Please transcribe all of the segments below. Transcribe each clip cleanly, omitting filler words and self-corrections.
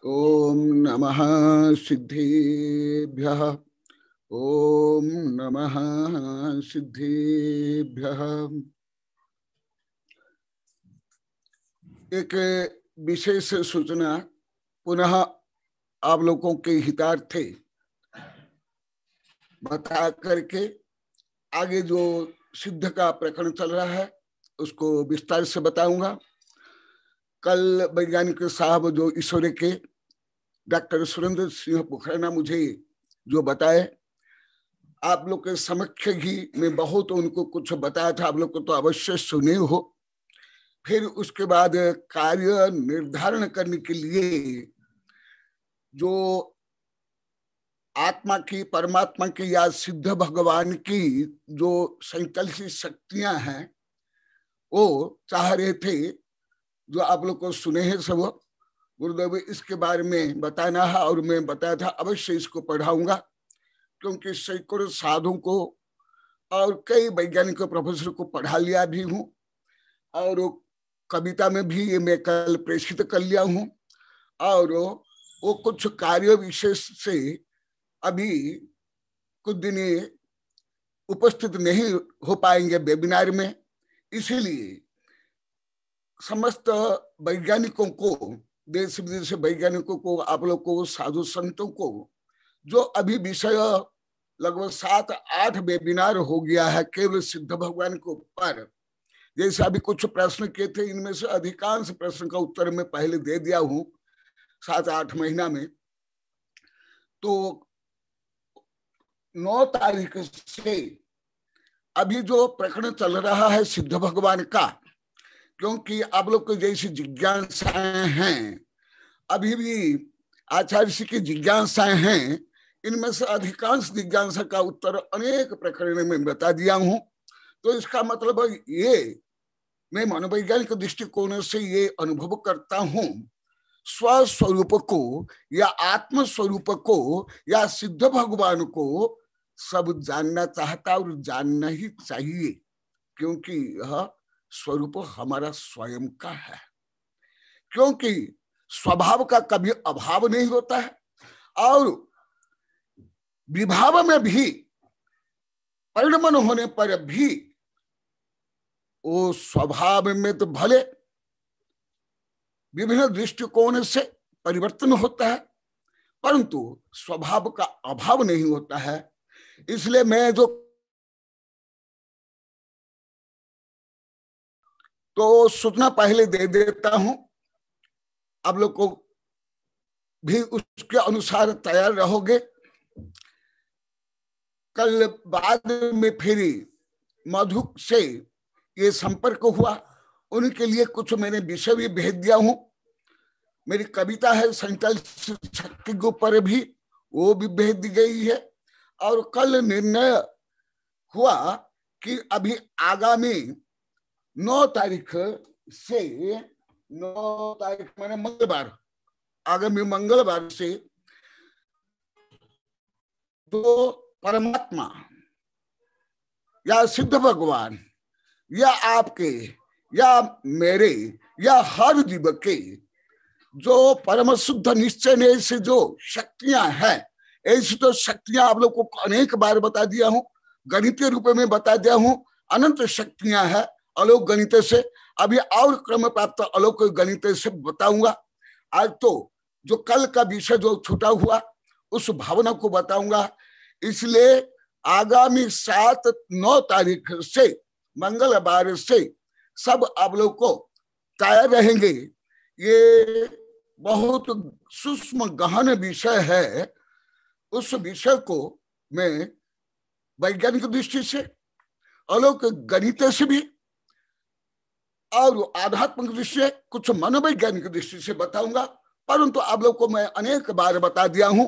ओम नमः सिद्धेभ्यः। ओम नमः सिद्धेभ्यः। एक विशेष सूचना पुनः आप लोगों के हितार्थे बता करके आगे जो सिद्ध का प्रकरण चल रहा है उसको विस्तार से बताऊंगा। कल वैज्ञानिक साहब जो ईश्वरी के डॉक्टर सुरेंद्र सिंह पोखराना मुझे जो बताए, आप लोग के समक्ष ही मैं बहुत उनको कुछ बताया था, आप लोग को तो अवश्य सुने हो। फिर उसके बाद कार्य निर्धारण करने के लिए जो आत्मा की, परमात्मा की या सिद्ध भगवान की जो संकल्पित शक्तियां हैं वो चाह रहे थे, जो आप लोग को सुने हैं सब। गुरुदेव इसके बारे में बताना है और मैं बताया था अवश्य इसको पढ़ाऊंगा, क्योंकि सैकड़ों साधुओं को और कई वैज्ञानिक प्रोफेसर को पढ़ा लिया भी हूँ और कविता में भी ये मैं कल प्रेषित कर लिया हूँ। और वो कुछ कार्य विशेष से अभी कुछ दिन उपस्थित नहीं हो पाएंगे वेबिनार में, इसीलिए समस्त वैज्ञानिकों को, देश विदेश वैज्ञानिकों को, आप लोग को, साधु संतों को, जो अभी विषय लगभग 7-8 वेबिनार हो गया है केवल सिद्ध भगवान के ऊपर। जैसे अभी कुछ प्रश्न किए थे, इनमें से अधिकांश प्रश्न का उत्तर मैं पहले दे दिया हूं 7-8 महीना में। तो 9 तारीख से अभी जो प्रकरण चल रहा है सिद्ध भगवान का, क्योंकि आप लोग को जैसी जिज्ञासाएं हैं, अभी भी आचार्य जी की जिज्ञासाएं हैं, इनमें से अधिकांश जिज्ञासा का उत्तर अनेक प्रकरण में बता दिया हूं। तो इसका मतलब ये मैं मनोवैज्ञानिक दृष्टिकोण से ये अनुभव करता हूं, स्वस्वरूप को या आत्म स्वरूप को या सिद्ध भगवान को सब जानना चाहता और जानना ही चाहिए, क्योंकि यह स्वरूप हमारा स्वयं का है। क्योंकि स्वभाव का कभी अभाव नहीं होता है और विभाव में भी परिणमन होने पर भी वो स्वभाव में तो भले विभिन्न दृष्टिकोण से परिवर्तन होता है, परंतु स्वभाव का अभाव नहीं होता है। इसलिए मैं जो तो सूचना पहले दे देता हूं, आप लोग को भी उसके अनुसार तैयार रहोगे। कल बाद में फिर मधु से ये संपर्क हुआ, उनके लिए कुछ मैंने विषय भी भेज दिया हूं। मेरी कविता है संकल्प शक्ति के ऊपर भी, वो भी भेज दी गई है। और कल निर्णय हुआ कि अभी आगामी 9 तारीख से, 9 तारीख मैंने मंगलवार, आगामी मंगलवार से तो परमात्मा या सिद्ध भगवान या आपके या मेरे या हर जीव के जो परम शुद्ध निश्चय से जो शक्तियां हैं, ऐसी तो शक्तियां आप लोग को अनेक बार बता दिया हूं, गणितीय रूप में बता दिया हूं। अनंत शक्तियां हैं अलौक गणित से, अभी और क्रम प्राप्त अलौक गणित से बताऊंगा। आज तो जो कल का विषय जो छूटा हुआ उस भावना को बताऊंगा। इसलिए आगामी 7-9 तारीख से मंगलवार से सब आप लोग को तैयार रहेंगे। ये बहुत सूक्ष्म गहन विषय है, उस विषय को मैं वैज्ञानिक दृष्टि से, अलौक गणित से भी और आध्यात्मिक दृष्टि से, कुछ मनोवैज्ञानिक दृष्टि से बताऊंगा। परंतु आप लोग को मैं अनेक बार बता दिया हूं,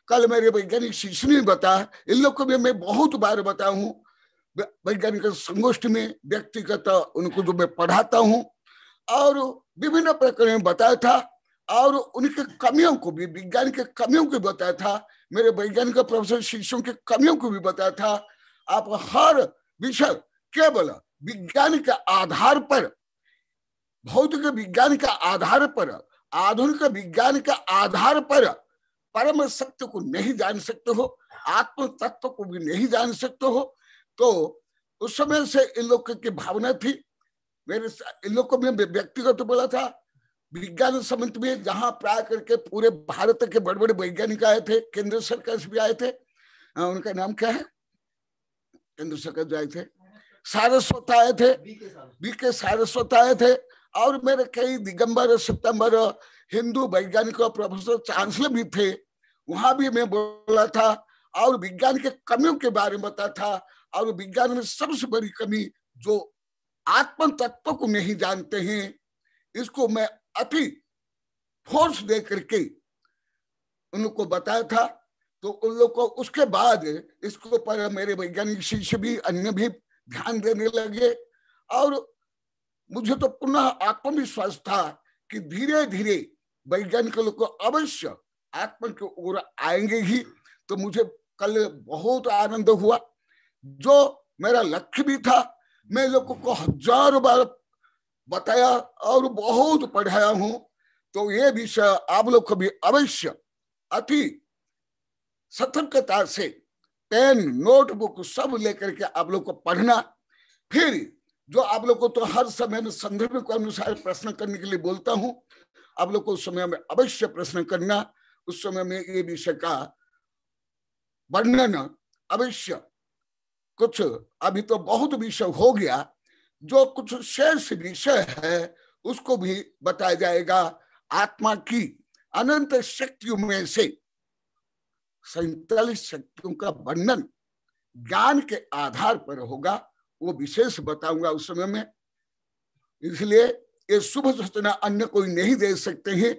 कल मेरे वैज्ञानिक शिष्य ने बताया, इन लोग को भी मैं बहुत बार बताया हूं। वैज्ञानिक संगोष्ठी में व्यक्तिगत उनको जो मैं पढ़ाता हूं और विभिन्न प्रकरण बताया था, और उनके कमियों को भी, विज्ञान के कमियों को बताया था, मेरे वैज्ञानिक प्रोफेसर शिष्यों के कमियों को भी बताया था। आप हर विषय केवल विज्ञान के आधार पर, भौतिक विज्ञान के आधार पर आधुनिक विज्ञान के आधार पर परम सत्य को नहीं जान सकते हो, आत्म तत्व को भी नहीं जान सकते हो। तो उस समय से इन लोगों की भावना थी। मेरे इन लोग को मैं व्यक्तिगत बोला था, विज्ञान समिति में जहां प्राय करके पूरे भारत के बड़े बड़े वैज्ञानिक आए थे, केंद्र सरकार से भी आए थे। उनका नाम क्या है, केंद्र सरकार जो आए थे, सारस्वत आए थे, बीके सारस्वत आए थे। और मेरे कई दिगंबर सितंबर हिंदू वैज्ञानिक प्रोफेसर चांसलर भी थे, वहां भी मैं बोला था और विज्ञान के कमियों के बारे में बता था। और विज्ञान में सबसे बड़ी कमी जो आत्म तत्व को नहीं जानते हैं, इसको मैं अति फोर्स दे करके उनको बताया था। तो उन लोग को उसके बाद इसको पर मेरे वैज्ञानिक शिष्य भी अन्य भी ध्यान देने लगे। और मुझे तो पुनः आत्मविश्वास था कि धीरे धीरे वैज्ञानिक लोग को अवश्य आत्मा की ओर आएंगे ही। तो मुझे कल बहुत आनंद हुआ, जो मेरा लक्ष्य भी था। मैं लोगों को हजारों बार बताया और बहुत पढ़ाया हूं। तो ये विषय आप लोग को भी अवश्य अति सतर्कता से पेन नोटबुक सब लेकर के आप लोग को पढ़ना। फिर जो आप लोग को तो हर समय में संदर्भ के अनुसार प्रश्न करने के लिए बोलता हूं, आप लोग को उस समय में अवश्य प्रश्न करना। उस समय में ये विषय का वर्णन अवश्य, कुछ अभी तो बहुत विषय हो गया, जो कुछ शेष विषय है उसको भी बताया जाएगा। आत्मा की अनंत शक्तियों में से 47 शक्तियों का वर्णन ज्ञान के आधार पर होगा, वो विशेष बताऊंगा उस समय में। इसलिए ये शुभ सूचना अन्य कोई नहीं दे सकते हैं,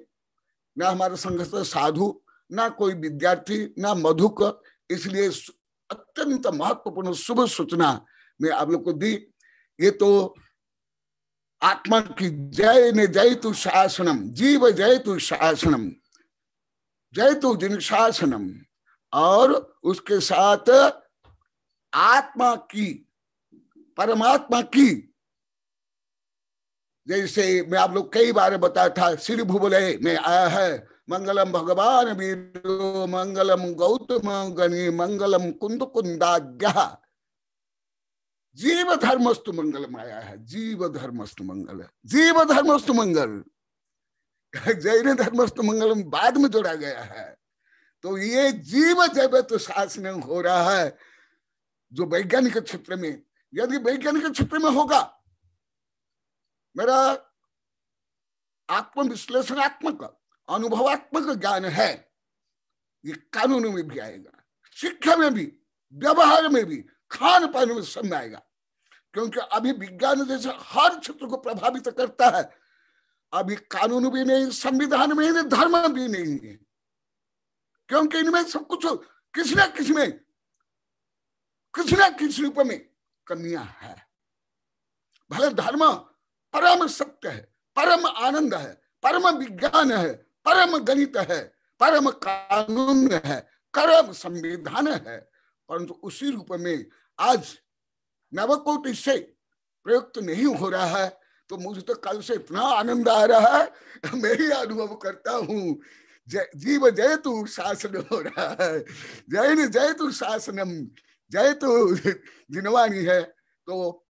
ना हमारे संघ साधु, ना कोई विद्यार्थी, ना मधुक। इसलिए अत्यंत महत्वपूर्ण शुभ सूचना मैं आप लोग को दी। ये तो आत्मा की जय ने जय तु शासनम, जीव जय तु शासनम, जय तु जिन शासनम, और उसके साथ आत्मा की, परमात्मा की, जैसे मैं आप लोग कई बार बताया था, श्री भुवलय में आया है, मंगलम भगवान वीरो, मंगलम गौतम गणि, मंगलम कुंद कुंदाज्ञ, जीव धर्मस्तु मंगलम आया है। जीव धर्मस्तु मंगल, जीव धर्मस्तु मंगल, जैन धर्मस्तु मंगलम बाद में जोड़ा गया है। तो ये जीव जगत शासन हो रहा है जो वैज्ञानिक क्षेत्र में। यदि वैज्ञानिक क्षेत्र में होगा, मेरा आत्म विश्लेषणात्मक अनुभवात्मक ज्ञान है, ये कानून में भी आएगा, शिक्षा में भी, व्यवहार में भी, खान पान में सब में आएगा। क्योंकि अभी विज्ञान जैसे हर क्षेत्र को प्रभावित करता है, अभी कानून भी नहीं, संविधान में नहीं, धर्म भी नहीं है। क्योंकि इनमें सब कुछ किसी न किसी में, किसी न किसी रूप में कमियां है। भले धर्म परम सत्य है, परम आनंद है, परम विज्ञान है, परम गणित है, परम कानून है, परम संविधान है, परंतु उसी रूप में आज नवकोटि से प्रयुक्त नहीं हो रहा है। तो मुझे तो कल से इतना आनंद आ रहा है, मैं ही अनुभव करता हूँ। जीव जय तु शासन हो रहा है, जैन जय तु शासनम, जय तु जिनवाणी है। तो